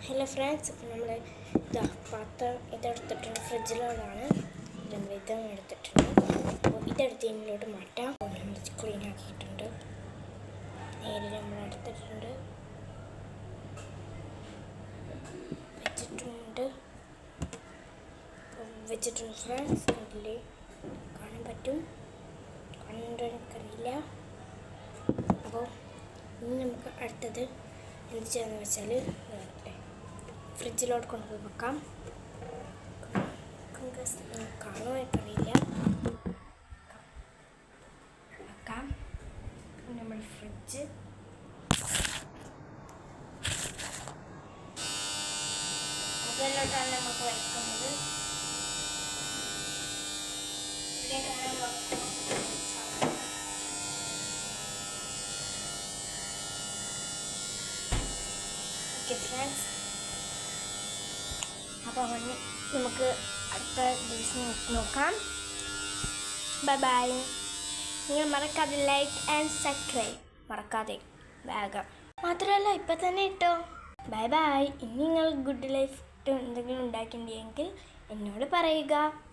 Hello friends, അപ്പോൾ നമ്മൾ പാത്രം ഇതെടുത്തിട്ടുണ്ട്, ഫ്രിഡ്ജിലോടാണ് ഇതും എടുത്തിട്ടുണ്ട്. അപ്പോൾ ഇതെടുത്ത് ഇതിലോട്ട് മാറ്റാം. നമ്മൾ ക്ലീൻ ആക്കിയിട്ടുണ്ട്, നേരെ നമ്മൾ എടുത്തിട്ടുണ്ട്, വെച്ചിട്ടുണ്ട് ഫ്രണ്ട്സ്. കണ്ടില്ലേ, കാണാൻ പറ്റും, കണ്ടോ എനിക്കറിയില്ല. അപ്പോൾ ഇനി നമുക്ക് അടുത്തത് എന്ത് ചെയ്യാന്ന് വെച്ചാൽ ഫ്രിഡ്ജിലോട്ട് കൊണ്ടുപോയി വെക്കാം. കാണുമോ എനിക്കറിയില്ല. വെക്കാം. നമ്മൾ ഫ്രിഡ്ജ് അതിലോട്ടാണ് നമുക്ക് വയ്ക്കുന്നത്. ഓക്കെ ഫ്രണ്ട്സ്, അപ്പോൾ നമുക്ക് അടുത്ത ദിവസം നോക്കാം. Bye bye. നിങ്ങൾ മറക്കാതെ ലൈക്ക് ആൻഡ് സബ്സ്ക്രൈബ് മറക്കാതെ വേഗം. മാത്രമല്ല ഇപ്പം തന്നെ ഇട്ടോ. Bye bye. ഇനി നിങ്ങൾ ഗുഡ് ലൈഫ് എന്തെങ്കിലും ഉണ്ടാക്കിയിട്ടുണ്ടെങ്കിൽ എന്നോട് പറയുക.